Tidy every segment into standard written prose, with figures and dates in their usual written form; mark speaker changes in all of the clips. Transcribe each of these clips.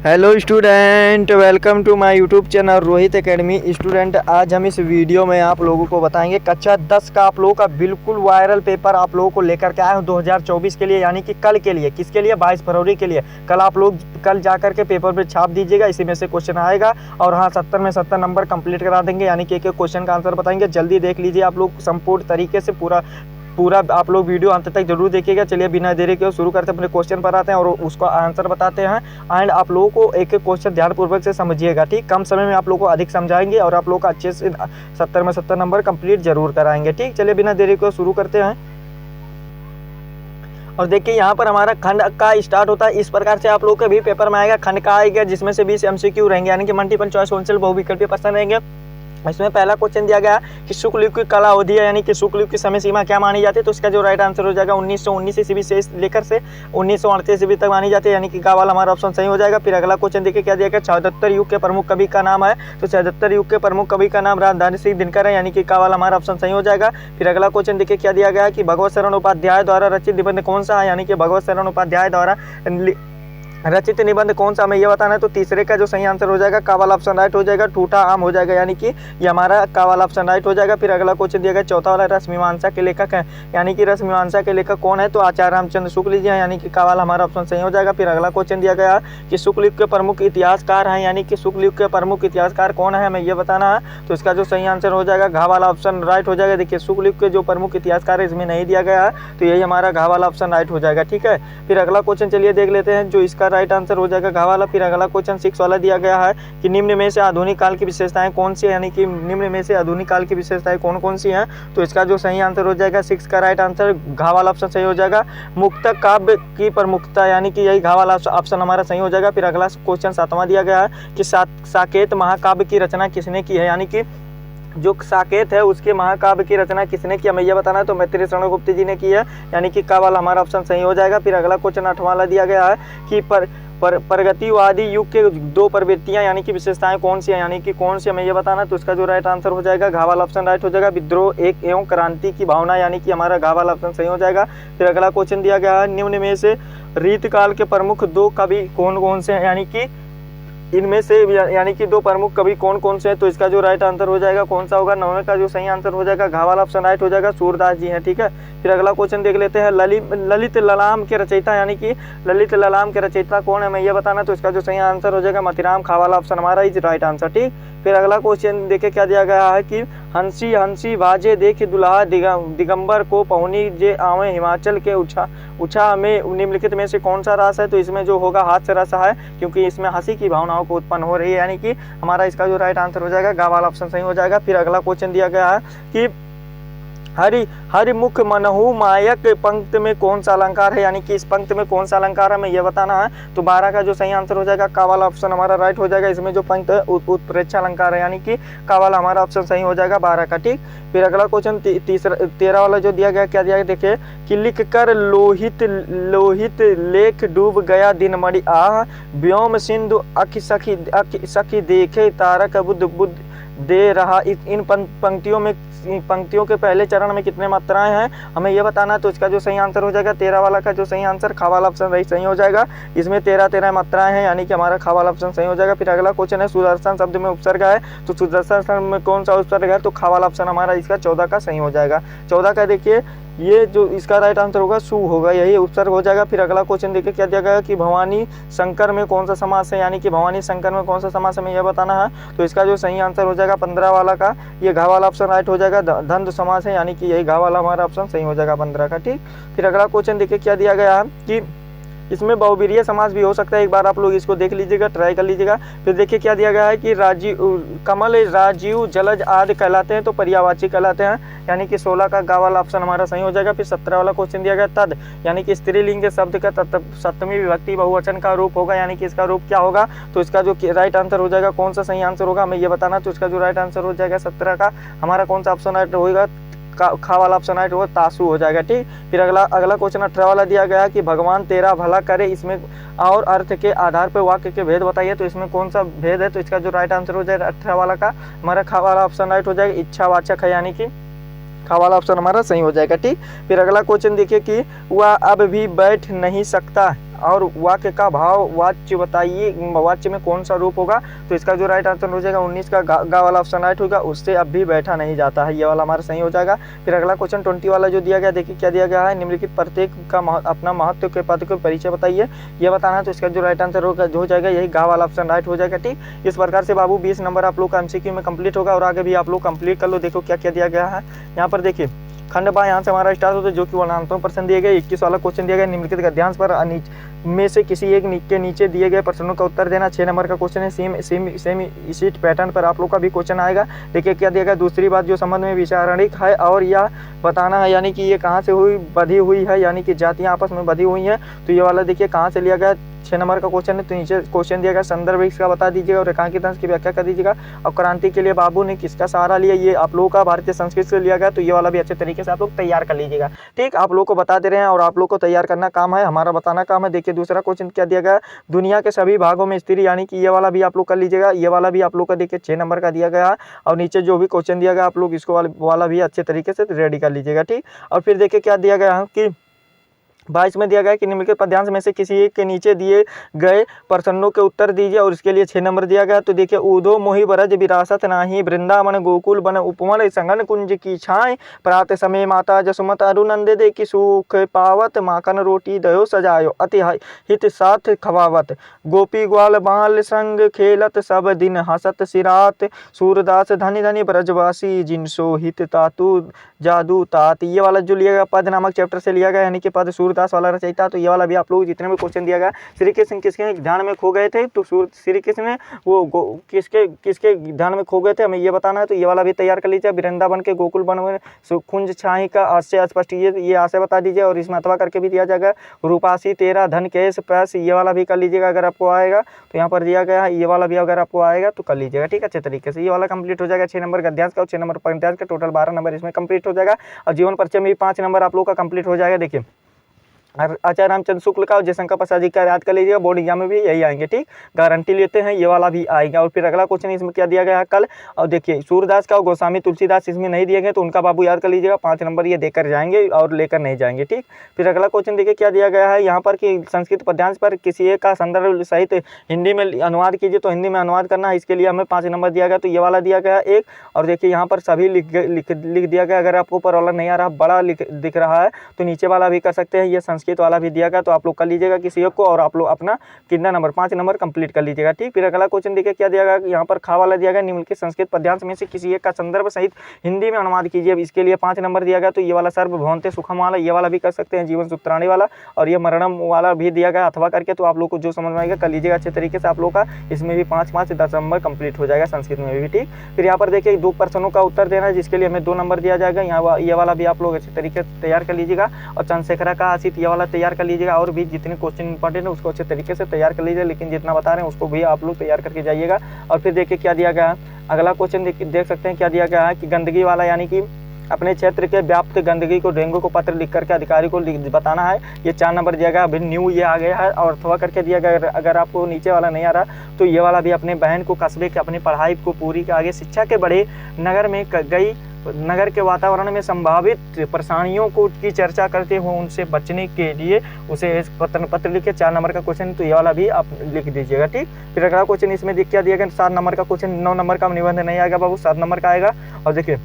Speaker 1: Hello student, welcome to my YouTube channel Rohit Academy. Student, आज हम इस वीडियो में आप लोगों को बताएंगे कक्षा 10 का आप लोगों का बिल्कुल वायरल पेपर आप लोगों को लेकर के आए हूँ 2024 के लिए, यानी कि कल के लिए। किसके लिए? 22 फरवरी के लिए। कल आप लोग कल जाकर के पेपर पे छाप दीजिएगा, इसी में से क्वेश्चन आएगा। और हाँ, 70 में 70 नंबर कंप्लीट करा देंगे, यानी कि एक एक क्वेश्चन का आंसर बताएंगे। जल्दी देख लीजिए आप लोग संपूर्ण तरीके से, पूरा आप लोग वीडियो अंत तक जरूर देखिएगा। चलिए बिना देरी के शुरू करते हैं, अपने क्वेश्चन पर आते हैं और उसका आंसर बताते हैं। एंड आप लोगों को एक एक क्वेश्चन ध्यानपूर्वक से समझिएगा, ठीक। कम समय में आप लोगों को अधिक समझाएंगे और आप लोगों को अच्छे से 70 में 70 नंबर कंप्लीट जरूर कराएंगे, ठीक। चलिए बिना देरी को शुरू करते हैं। और देखिए यहाँ पर हमारा खंड का स्टार्ट होता है इस प्रकार से। आप लोग के भी पेपर में आएगा, खंड का आएगा जिसमें से 20 MCQ रहेंगे, यानी कि मल्टीपल चॉइस आंसर बहुविकल्पीय प्रश्न रहेंगे। इसमें पहला क्वेश्चन दिया गया कि शुक्ल युग की कला अवधि है, यानी कि शुक्ल युग की समय सीमा क्या मानी जाती है। तो इसका जो राइट आंसर हो जाएगा 1919 ईस्वी से लेकर से 1938 ईस्वी तक मानी जाती है, यानी कि का वाला हमारा ऑप्शन सही हो जाएगा। फिर अगला क्वेश्चन देखिए क्या दिया गया, 77 युग के प्रमुख कवि का नाम है। तो 77 युग के प्रमुख कवि का नाम राजधानी सिंह दिनकर है, यानी कि का वाला हमारा ऑप्शन सही हो जाएगा। फिर अगला क्वेश्चन देखिए क्या दिया गया कि भगवत शरण उपाध्याय द्वारा रचित निबंध कौन सा है, यानी कि भगवत शरण उपाध्याय द्वारा रचित निबंध कौन सा, हमें यह बताना है। तो तीसरे का जो सही आंसर हो जाएगा का वाला ऑप्शन राइट हो जाएगा, ठूठा आम हो जाएगा, यानी कि ये हमारा का वाला ऑप्शन राइट हो जाएगा। फिर अगला क्वेश्चन दिया गया चौथा वाला, रस मीमांसा के लेखक है, यानी कि रस मीमांसा के लेखक कौन है। तो आचार्य रामचंद्र शुक्ल जी हैं, यानी कि का वाला हमारा ऑप्शन सही हो जाएगा। फिर अगला क्वेश्चन दिया गया कि शुक्ल युग के प्रमुख इतिहासकार हैं, यानी कि शुक्ल युग के प्रमुख इतिहासकार कौन है, हमें यह बताना है। तो इसका जो सही आंसर हो जाएगा घा वाला ऑप्शन राइट हो जाएगा। देखिए शुक्ल युग के जो प्रमुख इतिहासकार है इसमें नहीं दिया गया है, तो यही हमारा घा वाला ऑप्शन राइट हो जाएगा, ठीक है। फिर अगला क्वेश्चन चलिए देख लेते हैं जो इसका राइट आंसर हो जाएगा घा वाला। फिर अगला क्वेश्चन 6 वाला दिया गया है कि निम्न में से आधुनिक काल की विशेषताएं कौन सी है, यानी कि निम्न में से आधुनिक काल की विशेषताएं कौन कौन सी हैं। तो इसका जो सही आंसर हो जाएगा 6 का राइट आंसर घा वाला ऑप्शन सही हो जाएगा, मुक्तक काव्य की प्रमुखता, यानी कि यही घा वाला ऑप्शन हमारा सही हो जाएगा। फिर अगला क्वेश्चन 7वां दिया गया है कि साकेत महाकाव्य की रचना किसने की है, यानी कि जो साकेत है उसके महाकाव्य की रचना किसने की, हमें यह बताना है। तो मैत्रेय शरण गुप्त जी ने की है, यानी कि का वाला हमारा ऑप्शन सही हो जाएगा। फिर अगला क्वेश्चन 8वां वाला दिया गया है कि प्रगतिवादी युग के दो प्रवृत्तियां, यानी कि विशेषताएं कौन सी है, यानी कि कौन सी, हमें यह बताना। तो इसका जो राइट आंसर हो जाएगा घा वाला ऑप्शन राइट हो जाएगा, विद्रोह एक एवं क्रांति की भावना, यानी कि हमारा घा वाला ऑप्शन सही हो जाएगा। फिर अगला क्वेश्चन दिया गया है निम्न में से रीतकाल के प्रमुख दो कवि कौन कौन से हैं, यानी कि इनमें से यानी कि दो प्रमुख कवि कौन कौन से हैं। तो इसका जो राइट आंसर हो जाएगा कौन सा होगा, 9वें का जो सही आंसर हो जाएगा घा वाला ऑप्शन राइट हो जाएगा, सूरदास जी हैं, ठीक है। फिर अगला क्वेश्चन देख लेते हैं ललित ललाम के रचयिता, यानी कि ललित ललाम के रचयिता कौन है, मैं ये बताना। तो इसका जो सही आंसर हो जाएगा मतिराम, खा वाला ऑप्शन हमारा इज राइट आंसर, ठीक। फिर अगला क्वेश्चन देखे क्या दिया गया है कि हंसी हंसी बाजे देखे दुल्हा दिगंबर को पहुनी जे आवे हिमाचल के उछा में निम्नलिखित में से कौन सा रस है। तो इसमें जो होगा हास्य रस है, क्योंकि इसमें हंसी की भावनाओं को उत्पन्न हो रही है, यानी कि हमारा इसका जो राइट आंसर हो जाएगा गा वाला ऑप्शन सही हो जाएगा। फिर अगला क्वेश्चन दिया गया है कि हरि मुख मनहु मायक पंक्ति में कौन सा अलंकार है, यानी कि इस पंक्ति में कौन सा अलंकार है, हमें यह बताना है। तो 12 का जो सही आंसर हो जाएगा का वाला ऑप्शन हमारा राइट हो जाएगा। इसमें जो पंक्ति है उत्प्रेक्षा अलंकार है, यानी कि का वाला हमारा ऑप्शन सही हो जाएगा 12 का, ठीक। फिर अगला क्वेश्चन 13 वाला जो दिया गया क्या दिया गया, देखिए कि लिख कर लोहित लेख डूब गया दिन मणि आह व्योम सिंधु अखि सखी देखे तारक बुद्ध दे रहा। इन पंक्तियों के पहले चरण में कितने मात्राएं हैं, हमें यह बताना है। तो इसका जो सही आंसर हो जाएगा 13 वाला का जो सही आंसर खा वाला ऑप्शन सही हो जाएगा। इसमें 13 मात्राएं हैं, यानी कि हमारा खा वाला ऑप्शन सही हो जाएगा। फिर अगला क्वेश्चन है सुदर्शन शब्द में उपसर्ग है, तो सुदर्शन में कौन सा उपसर्ग है। तो खा वाला ऑप्शन हमारा इसका 14 का सही हो जाएगा। 14 का देखिए ये जो इसका राइट आंसर होगा सु होगा, यही उपसर्ग हो जाएगा। फिर अगला क्वेश्चन देखिए क्या दिया गया कि भवानी शंकर में कौन सा समास है, यानी कि भवानी शंकर में कौन सा समास है, यह बताना है। तो इसका जो सही आंसर हो जाएगा 15 वाला का ये घा वाला ऑप्शन राइट हो जाएगा, द्वंद्व समास है, यानी कि यही घा वाला हमारा ऑप्शन सही हो जाएगा 15 का, ठीक। फिर अगला क्वेश्चन देखिए क्या दिया गया है कि इसमें बहुवीर्य समास भी हो सकता है, एक बार आप लोग इसको देख लीजिएगा, ट्राई कर लीजिएगा। फिर देखिए क्या दिया गया है कि कमल राजीव जलज आदि कहलाते हैं, तो पर्यायवाची कहलाते हैं, यानी कि 16 का गा वाला ऑप्शन हमारा सही हो जाएगा। फिर 17 वाला क्वेश्चन दिया गया तद, यानी कि स्त्रीलिंग के शब्द का सप्तमी विभक्ति बहुवचन का रूप होगा, यानी कि इसका रूप क्या होगा। तो इसका जो राइट आंसर हो जाएगा कौन सा सही आंसर होगा, हमें ये बताना। तो इसका जो राइट आंसर हो जाएगा 17 का हमारा कौन सा ऑप्शन राइट होगा, खा वाला ऑप्शन राइट होगा तासु हो जाएगा, ठीक। फिर अगला क्वेश्चन 18 वाला दिया गया कि भगवान तेरा भला करे, इसमें और अर्थ के आधार पर वाक्य के भेद बताइए। तो इसमें कौन सा भेद है। तो इसका जो राइट आंसर हो जाएगा 18 वाला का हमारा खा वाला ऑप्शन राइट हो जाएगा, इच्छावाचक है, यानी कि खा वाला ऑप्शन हमारा सही हो जाएगा, ठीक। फिर अगला क्वेश्चन देखिए कि वह अब भी बैठ नहीं सकता, और वाक्य का भाव वाच्य बताइए, वाच्य में कौन सा रूप होगा। तो इसका जो राइट आंसर हो जाएगा 19 का गा वाला ऑप्शन राइट होगा, उससे अब भी बैठा नहीं जाता है, ये वाला हमारा सही हो जाएगा। फिर अगला क्वेश्चन 20 वाला जो दिया गया, देखिए क्या दिया गया है, निम्नलिखित प्रत्येक का अपना महत्व के पद को परिचय बताइए, ये बताना है। तो इसका जो राइट आंसर होगा हो जाएगा यही गा वाला ऑप्शन राइट हो जाएगा। ठीक, इस प्रकार से बाबू 20 नंबर आप लोग का एमसीक्यू में कंप्लीट होगा और आगे भी आप लोग कंप्लीट कर लो। देखो क्या क्या दिया गया है यहाँ पर, देखिए खंड बा यहाँ से हमारा स्टार्ट होता है, जो कि 49% दिए गए। 21 वाला क्वेश्चन दिया गया, निम्नलिखित गद्यांश पर में से किसी एक के नीचे दिए गए प्रश्नों का उत्तर देना। 6 नंबर का क्वेश्चन है, सेम इसी पैटर्न पर आप लोग का भी क्वेश्चन आएगा। देखिए क्या दिया गया, दूसरी बात जो संबंध में विचारणिक है और यह बताना है, यानी कि ये कहाँ से हुई, बधी हुई है, यानी कि जातियाँ आपस में बधी हुई हैं। तो ये वाला देखिए कहाँ से लिया गया, 6 नंबर का क्वेश्चन है। तो नीचे क्वेश्चन दिया गया, संदर्भ इसका बता दीजिएगा और रेखांकित अंश की व्याख्या कर दीजिएगा। और क्रांति के लिए बाबू ने किसका सहारा लिया, ये आप लोगों का भारतीय संस्कृत से लिया गया। तो ये वाला भी अच्छे तरीके से आप लोग तैयार कर लीजिएगा। ठीक, आप लोग को बता दे रहे हैं और आप लोग को तैयार करना काम है, हमारा बताना काम है। देखिए दूसरा क्वेश्चन क्या दिया गया, दुनिया के सभी भागों में स्त्री, यानी कि ये वाला भी आप लोग कर लीजिएगा। ये वाला भी आप लोग का देखिए 6 नंबर का दिया गया है। और नीचे जो भी क्वेश्चन दिया गया आप लोग इसको वाला भी अच्छे तरीके से रेडी कर लीजिएगा। ठीक, और फिर देखिए क्या दिया गया है कि 22 में दिया गया कि निम्नलिखित पद्यांश में से किसी एक के नीचे दिए गए प्रश्नों के उत्तर दीजिए और इसके लिए 6 नंबर दिया गया। तो देखिए ऊधो मोहि ब्रज विरासत नाही, वृंदावन गोकुल बन उपवन सघन कुंज की छाए, प्रात समय माता जसुमत अरुनंदे दे की सुख पावत, माखन रोटी दयो सजायो, अति हित साथ खवावत, गोपी ग्वाल बाल संग खेलत, सब दिन हसत सिरात, सूरदास धनी धनी ब्रजवासी, जिनसो हित तातु जादू तात। ये वाला जो लिया गया पद नामक चैप्टर से लिया गया, यानी कि पद सूरदास वाला रचयिता। तो ये वाला भी आप लोग जितने भी क्वेश्चन दिया गया, श्री कृष्ण किसके ध्यान में खो गए थे, तो श्री कृष्ण ने वो किसके ध्यान में खो गए थे, हमें ये बताना है। तो ये वाला भी तैयार कर लीजिए। वृंदावन के गोकुल वन में कुंज छाई का आशय स्पष्ट ये आशय बता दीजिए और इसमें अथवा करके भी दिया जाएगा। रूपासी तेरा धन केश पैस, ये वाला भी कर लीजिएगा अगर आपको आएगा। तो यहाँ पर दिया गया है, ये वाला भी अगर आपको आएगा तो कर लीजिएगा। ठीक, अच्छे तरीके से ये वाला कंप्लीट हो जाएगा। 6 नंबर गद्यांश का और 6 नंबर पद्यांश का, टोटल 12 नंबर इसमें कंप्लीट हो जाएगा। और जीवन परिचय में भी 5 नंबर आप लोग का कंप्लीट हो जाएगा। देखिए आचार्य रामचंद्र शुक्ल का और जयशंकर प्रसाद जी का याद कर लीजिएगा, बोर्ड एग्जाम में भी यही आएंगे। ठीक, गारंटी लेते हैं ये वाला भी आएगा। और फिर अगला क्वेश्चन इसमें क्या दिया गया है कल, और देखिए सूरदास का और गोस्वामी तुलसीदास इसमें नहीं दिए गए, तो उनका बाबू याद कर लीजिएगा। 5 नंबर ये देकर जाएंगे और लेकर नहीं जाएंगे। ठीक, फिर अगला क्वेश्चन देखिए क्या दिया गया है यहाँ पर कि संस्कृत पद्यांश पर किसी एक का संदर्भ सहित हिंदी में अनुवाद कीजिए। तो हिंदी में अनुवाद करना है, इसके लिए हमें 5 नंबर दिया गया। तो ये वाला दिया गया एक, और देखिए यहाँ पर सभी लिख दिया गया। अगर आपको ऊपर वाला नहीं आ रहा, बड़ा दिख रहा है, तो नीचे वाला भी कर सकते हैं। ये संस्कृत वाला भी दिया गया, तो आप लोग कर लीजिएगा किसी एक को और आप लोग अपना कितना नंबर 5 नंबर कंप्लीट कर लीजिएगा। ठीक, फिर अगला क्वेश्चन देखिए क्या दिया गया, यहाँ पर खा वाला दिया गया, निम्नलिखित संस्कृत पद्यांश में से किसी एक का संदर्भ सहित हिंदी में अनुवाद कीजिए। अब इसके लिए 5 नंबर दिया गया। तो ये वाला सर्वभौमते सुखम वाला, ये वाला भी कर सकते हैं, जीवन सूत्राणी वाला, और ये मरणम वाला भी दिया गया अथवा करके। तो आप लोग को जो समझ में आएगा कर लीजिएगा अच्छे तरीके से। आप लोग का इसमें भी 5 10 नंबर कंप्लीट हो जाएगा, संस्कृत में भी। ठीक, फिर यहाँ पर देखिए 2 प्रश्नों का उत्तर देना है, जिसके लिए हमें 2 नंबर दिया जाएगा। यहाँ ये वाला भी आप लोग अच्छे तरीके से तैयार कर लीजिएगा। और चंद्रशेखर का आशित ये वाला तैयार कर लीजिएगा। और भी जितने क्वेश्चन इंपॉर्टेंट है उसको अच्छे तरीके से तैयार कर लीजिए, लेकिन जितना बता रहे हैं उसको भी आप लोग तैयार करके जाइएगा। और फिर देखिए क्या दिया गया है, अगला क्वेश्चन देख सकते हैं क्या दिया गया है कि गंदगी वाला, यानी कि अपने क्षेत्र के व्याप्त गंदगी को डेंगू को पत्र लिख करके अधिकारी को बताना है। ये 4 नंबर दिया गया। अभी न्यू ये आ गया है और अथवा करके दिया गया। अगर आपको नीचे वाला नहीं आ रहा तो ये वाला भी अपने बहन को कस्बे के अपनी पढ़ाई को पूरी के आगे शिक्षा के बड़े नगर में गई, नगर के वातावरण में संभावित परेशानियों को की चर्चा करते हुए उनसे बचने के लिए उसे पत्र लिखे। 4 नंबर का क्वेश्चन, तो ये वाला भी आप लिख दीजिएगा। ठीक, फिर अगला क्वेश्चन इसमें क्या दिया गया, 7 नंबर का क्वेश्चन। 9 नंबर का निबंध नहीं आएगा बाबू, 7 नंबर का आएगा। और देखिए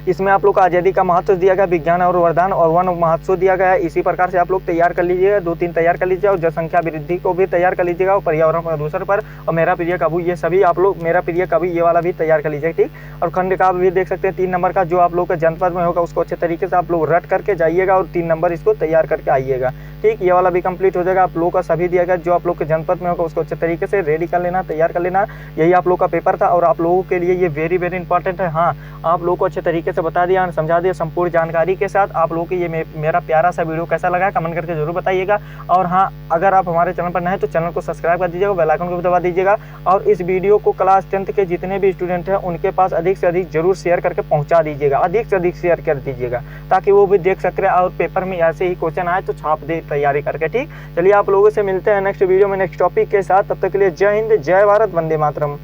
Speaker 1: इसमें आप लोग को आज़ादी का महत्व दिया गया, विज्ञान और वरदान और वन महोत्सव दिया गया है। इसी प्रकार से आप लोग तैयार कर लीजिएगा, 2-3 तैयार कर लीजिएगा। और जनसंख्या वृद्धि को भी तैयार कर लीजिएगा, और पर्यावरण प्रदूषण पर, और मेरा प्रिय कवि, ये सभी आप लोग मेरा प्रिय कवि ये वाला भी तैयार कर लीजिएगा। ठीक, और खंड का भी देख सकते हैं 3 नंबर का, जो आप लोग का जनपद में होगा उसको अच्छे तरीके से आप लोग रट करके जाइएगा और 3 नंबर इसको तैयार करके आइएगा। ठीक, ये वाला भी कंप्लीट हो जाएगा। आप लोगों का सभी दिया गया, जो आप लोग के जनपद में होगा उसको अच्छे तरीके से रेडी कर लेना, तैयार कर लेना। यही आप लोग का पेपर था और आप लोगों के लिए ये वेरी इंपॉर्टेंट है। हाँ, आप लोगों को अच्छे तरीके से बता दिया, समझा दिया संपूर्ण जानकारी के साथ। आप लोगों को ये मेरा प्यारा सा वीडियो कैसा लगा कमेंट करके जरूर बताइएगा। और हाँ, अगर आप हमारे चैनल पर नए हैं तो चैनल को सब्सक्राइब कर दीजिएगा, बेल आइकन को भी दबा दीजिएगा। और इस वीडियो को क्लास 10th के जितने भी स्टूडेंट हैं उनके पास अधिक से अधिक जरूर शेयर करके पहुँचा दीजिएगा, अधिक से अधिक शेयर कर दीजिएगा, ताकि वो भी देख सकें और पेपर में ऐसे ही क्वेश्चन आए तो छाप दे तैयारी करके। ठीक, चलिए आप लोगों से मिलते हैं नेक्स्ट वीडियो में नेक्स्ट टॉपिक के साथ। तब तक के लिए जय हिंद, जय भारत, वंदे मातरम।